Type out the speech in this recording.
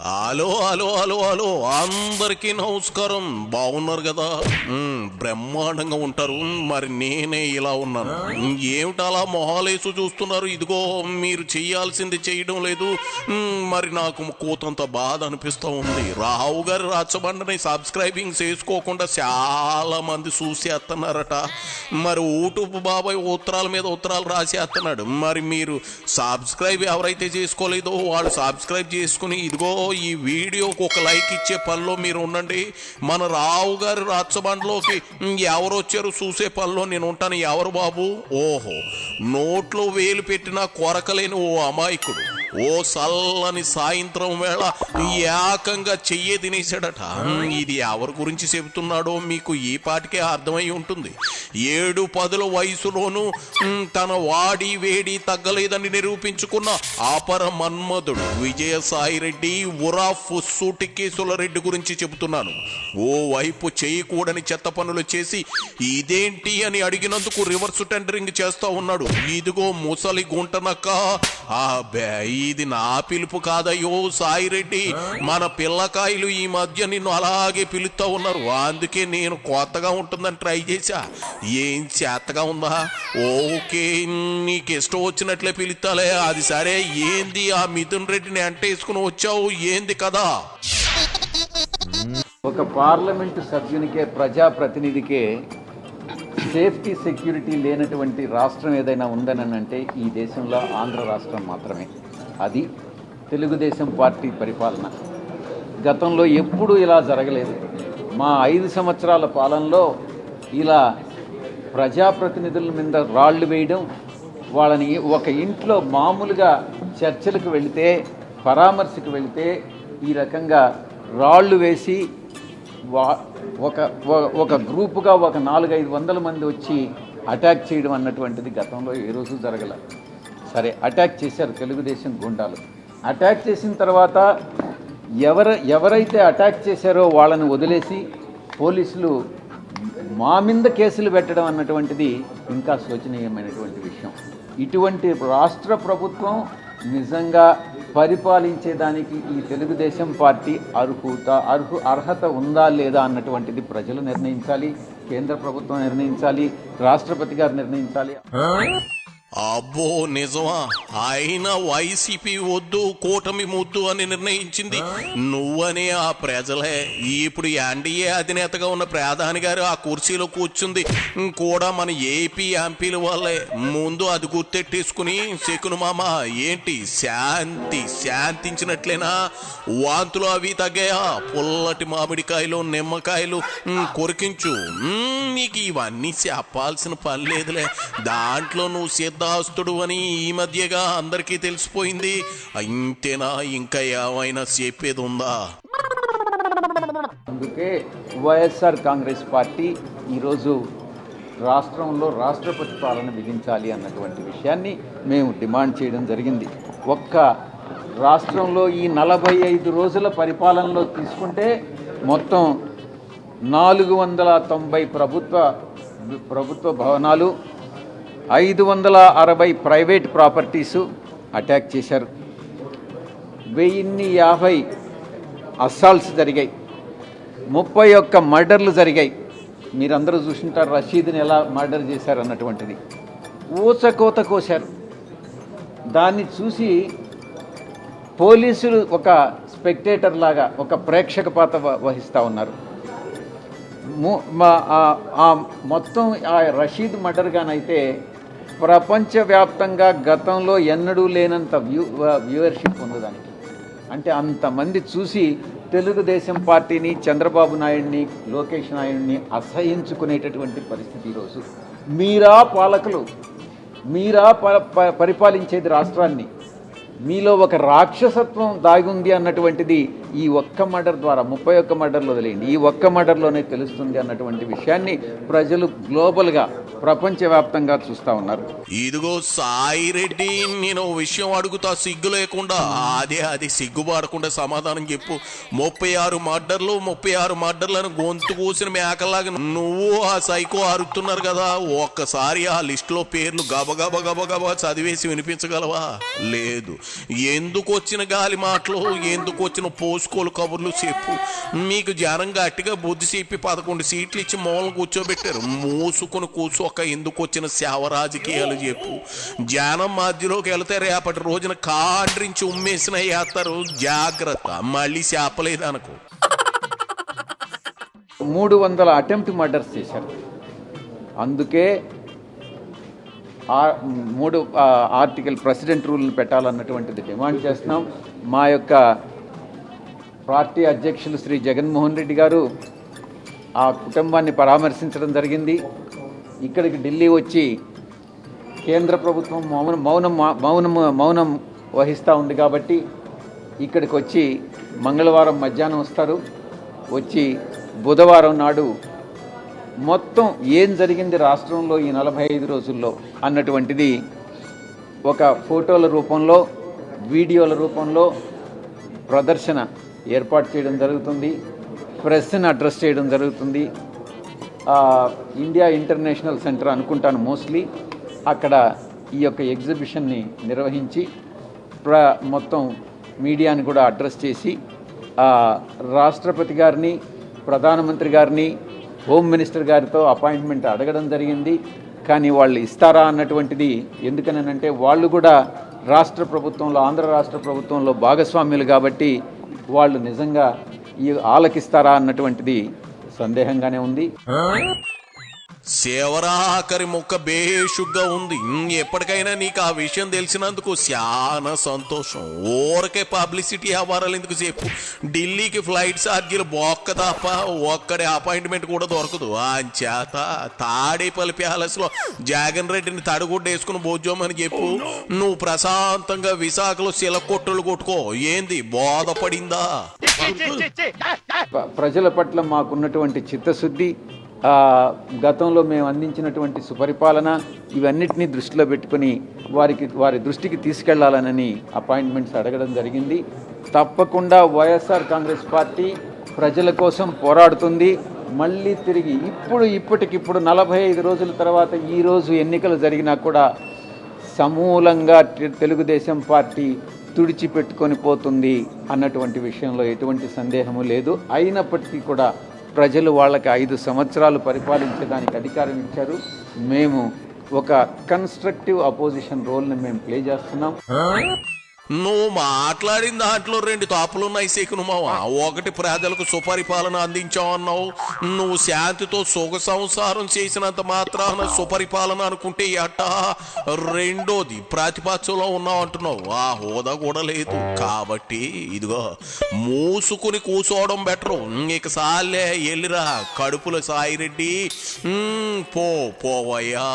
Hello hello hello hello అందరికీ నమస్కారం. బాగున్నారు కదా? బ్రహ్మాండంగా ఉంటారు. మరి నేనే ఇలా ఉన్నాను. ఏమిటి అలా మొహాలేసు చూస్తున్నారు? ఇదిగో మీరు చెయ్యాల్సింది చేయడం లేదు. మరి నాకు కూతంత బాధ అనిపిస్తూ ఉంది. రావు గారి రచ్చబండని సబ్స్క్రైబింగ్ చేసుకోకుండా చాలా మంది చూసేస్తున్నారట. మరి యూట్యూబ్ బాబాయ్ ఉత్తరాల మీద ఉత్తరాలు రాసేస్తున్నాడు. మరి మీరు సబ్స్క్రైబ్ ఎవరైతే చేసుకోలేదో వాళ్ళు సబ్స్క్రైబ్ చేసుకుని ఇదిగో ఈ వీడియోకి ఒక లైక్ ఇచ్చే పనిలో మీరు ఉండండి. మన రావు గారి రచ్చబండలోకి ఎవరు వచ్చారు చూసే పనిలో నేను ఉంటాను. ఎవరు బాబు? ఓహో, నోట్లో వేలు పెట్టినా కొరకలేని ఓ అమాయకుడు ఓ చల్లని సాయంత్రం వేళ ఏకంగా చెయ్యే తినేశాడట. ఇది ఎవరి గురించి చెబుతున్నాడో మీకు ఈ పాటికే అర్థమై ఉంటుంది. 7-10 వయసులోనూ తన వాడి వేడి తగ్గలేదని నిరూపించుకున్న అపర మన్మధుడు విజయసాయి రెడ్డి ఉరాఫ్ సూటికేసుల రెడ్డి గురించి చెబుతున్నాను. ఓ వైపు చేయకూడని చెత్త పనులు చేసి ఇదేంటి అని అడిగినందుకు రివర్స్ టెండరింగ్ చేస్తా ఉన్నాడు. ఇదిగో ముసలి గుంటనక్క. ఇది నా పిలుపు కాదయ్యో సాయిరెడ్డి, మన పిల్లకాయలు ఈ మధ్య నిన్ను అలాగే పిలుస్తూ ఉన్నారు. అందుకే నేను కొత్తగా ఉంటుందని ట్రై చేశా. ఏం చేతగా ఉందా? ఓకే, నీకు ఇష్టం వచ్చినట్లే పిలుస్తాలే. అది సరే, ఏంది ఆ మిథున్ రెడ్డిని అంటేసుకుని వచ్చావు? ఏంది కదా? ఒక పార్లమెంటు సభ్యునికే ప్రజాప్రతినిధికే సేఫ్టీ సెక్యూరిటీ లేనటువంటి రాష్ట్రం ఏదైనా ఉందని అంటే ఈ దేశంలో ఆంధ్ర రాష్ట్రం మాత్రమే. అది తెలుగుదేశం పార్టీ పరిపాలన. గతంలో ఎప్పుడూ ఇలా జరగలేదు. మా 5 సంవత్సరాల పాలనలో ఇలా ప్రజాప్రతినిధుల మీద రాళ్ళు వేయడం, వాళ్ళని ఒక ఇంట్లో మామూలుగా చర్చలకు వెళితే, పరామర్శకు వెళితే ఈ రకంగా రాళ్ళు వేసి ఒక గ్రూపుగా ఒక 400-500 మంది వచ్చి అటాక్ చేయడం అన్నటువంటిది గతంలో ఏ రోజు జరగల. సరే, అటాక్ చేశారు తెలుగుదేశం గుండాలు. అటాక్ చేసిన తర్వాత ఎవరైతే అటాక్ చేశారో వాళ్ళని వదిలేసి పోలీసులు మా మీద కేసులు పెట్టడం అన్నటువంటిది ఇంకా శోచనీయమైనటువంటి విషయం. ఇటువంటి రాష్ట్ర ప్రభుత్వం నిజంగా పరిపాలించేదానికి ఈ తెలుగుదేశం పార్టీ అర్హత ఉందా లేదా అన్నటువంటిది ప్రజలు నిర్ణయించాలి, కేంద్ర ప్రభుత్వం నిర్ణయించాలి, రాష్ట్రపతి గారు నిర్ణయించాలి. అబ్బో నిజమా? అయినా వైసీపీ వద్దు, కూటమి ముద్దు అని నిర్ణయించింది నువ్వనే ఆ ప్రజలే. ఇప్పుడు ఎన్డీఏ అధినేతగా ఉన్న ప్రధాని గారు ఆ కుర్చీలో కూర్చుంది కూడా మన ఏపీ ఎంపీల వాళ్ళే. ముందు అది గుర్తెట్టేసుకుని శకును మామ ఏంటి శాంతించినట్లేనా? వాంతులు అవి తగ్గాయా? పుల్లటి మామిడికాయలు నిమ్మకాయలు కొరికించు. నీకు ఇవన్నీ చెప్పాల్సిన పని లేదులే. దాంట్లో నువ్వు సిద్ధాస్తుడు అని ఈ మధ్యగా అందరికీ తెలిసిపోయింది. ఇంతేనా? ఇంకా ఏమైనా చెప్పేది ఉందా? అందుకే వైఎస్ఆర్ కాంగ్రెస్ పార్టీ ఈరోజు రాష్ట్రంలో రాష్ట్రపతి పాలన విధించాలి అన్నటువంటి విషయాన్ని మేము డిమాండ్ చేయడం జరిగింది. ఒక్క రాష్ట్రంలో ఈ 45 రోజుల పరిపాలనలో తీసుకుంటే మొత్తం 490 ప్రభుత్వ భవనాలు, 560 ప్రైవేట్ ప్రాపర్టీసు అటాక్ చేశారు. 1050 అస్సాల్ట్స్ జరిగాయి. 31 మర్డర్లు జరిగాయి. మీరందరూ చూసింటారు రషీద్ని ఎలా మర్డర్ చేశారు అన్నటువంటిది. ఊచకోత కోశారు. దాన్ని చూసి పోలీసులు ఒక స్పెక్టేటర్ లాగా ఒక ప్రేక్షక పాత్ర వహిస్తూ ఉన్నారు. మొత్తం ఆ రషీద్ మర్డర్ గానైతే ప్రపంచవ్యాప్తంగా గతంలో ఎన్నడూ లేనంత వ్యూవర్షిప్ ఉందదానికి. అంటే అంతమంది చూసి తెలుగుదేశం పార్టీని, చంద్రబాబు నాయుడిని, లోకేష్ నాయుడిని అసహించుకునేటటువంటి పరిస్థితి ఈరోజు. మీరా పాలకులు, మీరా పరిపాలించేది రాష్ట్రాన్ని, మీలో ఒక రాక్షసత్వం దాగి ఉంది అన్నటువంటిది ఈ ఒక్క మర్డర్ ద్వారా, 31 మర్డర్లు వదిలేయండి, ఈ ఒక్క మర్డర్లోనే తెలుస్తుంది అన్నటువంటి విషయాన్ని ప్రజలు గ్లోబల్గా ప్రపంచవ్యాప్తంగా చూస్తూ ఉన్నారు. ఇదిగో సాయిరెడ్డి, నేను విషయం అడుగుతా సిగ్గు లేకుండా. అది సిగ్గుపడకుండా సమాధానం చెప్పు. 36 మర్డర్లను గొంతు కూసిన మేకలాగా నువ్వు ఆ సైకో అరుతున్నారు కదా. ఒక్కసారి ఆ లిస్టులో పేర్లు గబగబా చదివేసి వినిపించగలవా? లేదు. ఎందుకు వచ్చిన గాలి మాటలు, ఎందుకు వచ్చిన పోసుకోలు కబుర్లు చెప్పు. మీకు జనం గట్టిగా బుద్ధి చెప్పి 11 సీట్లు ఇచ్చి మూలం కూర్చోబెట్టారు. మూసుకుని కూర్చోక ఎందుకు వచ్చిన సేవ రాజకీయాలు చెప్పు. జనం మధ్యలోకి వెళితే రేపటి రోజున కాండ్రించి ఉమ్మేసిన వేస్తారు. జాగ్రత్త, మళ్ళీ చేపలేదు అనుకో. 300 అటెంప్ట్ మర్డర్స్ చేశారు. అందుకే ఆర్టికల్ ప్రెసిడెంట్ రూల్ని పెట్టాలన్నటువంటిది డిమాండ్ చేస్తున్నాం. మా యొక్క పార్టీ అధ్యక్షులు శ్రీ జగన్మోహన్ రెడ్డి గారు ఆ కుటుంబాన్ని పరామర్శించడం జరిగింది. ఇక్కడికి ఢిల్లీ వచ్చి కేంద్ర ప్రభుత్వం మౌనం వహిస్తూ ఉంది కాబట్టి ఇక్కడికి వచ్చి మంగళవారం మధ్యాహ్నం వస్తారు. వచ్చి బుధవారం నాడు మొత్తం ఏం జరిగింది రాష్ట్రంలో ఈ 45 రోజుల్లో అన్నటువంటిది ఒక ఫోటోల రూపంలో, వీడియోల రూపంలో ప్రదర్శన ఏర్పాటు చేయడం జరుగుతుంది. ప్రెస్ని అడ్రస్ చేయడం జరుగుతుంది. ఇండియా ఇంటర్నేషనల్ సెంటర్ అనుకుంటాను మోస్ట్లీ, అక్కడ ఈ యొక్క ఎగ్జిబిషన్ని నిర్వహించి మొత్తం మీడియాని కూడా అడ్రస్ చేసి రాష్ట్రపతి గారిని, ప్రధానమంత్రి గారిని, హోమ్ మినిస్టర్ గారితో అపాయింట్మెంట్ అడగడం జరిగింది. కానీ వాళ్ళు ఇస్తారా అన్నటువంటిది, ఎందుకనంటే వాళ్ళు కూడా రాష్ట్ర ప్రభుత్వంలో, ఆంధ్ర రాష్ట్ర ప్రభుత్వంలో భాగస్వామ్యులు కాబట్టి వాళ్ళు నిజంగా ఈ ఆలకిస్తారా అన్నటువంటిది సందేహంగానే ఉంది. శివరాఖరి ముక్క బేషుగ్గా ఉంది. ఎప్పటికైనా నీకు ఆ విషయం తెలిసినందుకు చాలా సంతోషం. ఊరకే పబ్లిసిటీ అవ్వారాలు ఎందుకు చెప్పు. ఢిల్లీకి ఫ్లైట్ ఛార్జీలు బొక్క తప్ప ఒక్కడే అపాయింట్మెంట్ కూడా దొరకదు. అంచేత తాడేపల్లి ప్యాలెస్లో జగన్ రెడ్డిని తడుగుడ్డ వేసుకుని భోజోమని చెప్పు. నువ్వు ప్రశాంతంగా విశాఖలో శిలకొట్టులు కొట్టుకో. ఏంది బోధపడిందా? ప్రజల పట్ల మాకున్నటువంటి చిత్తశుద్ధి, గతంలో మేము అందించినటువంటి సుపరిపాలన, ఇవన్నిటినీ దృష్టిలో పెట్టుకుని వారి దృష్టికి తీసుకెళ్లాలని అపాయింట్మెంట్స్ అడగడం జరిగింది. తప్పకుండా వైఎస్ఆర్ కాంగ్రెస్ పార్టీ ప్రజల కోసం పోరాడుతుంది. మళ్ళీ తిరిగి ఇప్పటికిప్పుడు 45 రోజుల తర్వాత ఈరోజు ఎన్నికలు జరిగినా కూడా సమూలంగా తెలుగుదేశం పార్టీ తుడిచిపెట్టుకొని పోతుంది అన్నటువంటి విషయంలో ఎటువంటి సందేహము లేదు. అయినప్పటికీ కూడా ప్రజలు వాళ్ళకి 5 సంవత్సరాలు పరిపాలించడానికి అధికారం ఇచ్చారు. మేము ఒక కన్స్ట్రక్టివ్ అపోజిషన్ రోల్ని మేము ప్లే చేస్తున్నాం. నువ్వు మాట్లాడిన దాంట్లో 2 తాపులున్నాయి శకును మావ. ఒకటి, ప్రజలకు సుపరిపాలన అందించావన్నావు. నువ్వు శాంతితో సుఖ సంసారం చేసినంత మాత్రాన సుపరిపాలన అనుకుంటే ఎట్ట? రెండోది, ప్రతిపక్షంలో ఉన్నావు అంటున్నావు. ఆ హోదా కూడా లేదు. కాబట్టి ఇదిగో మూసుకుని కూర్చోవడం బెటరు. ఇక సాలే, ఎల్లిరా కడుపుల సాయిరెడ్డి. పోవయ్యా.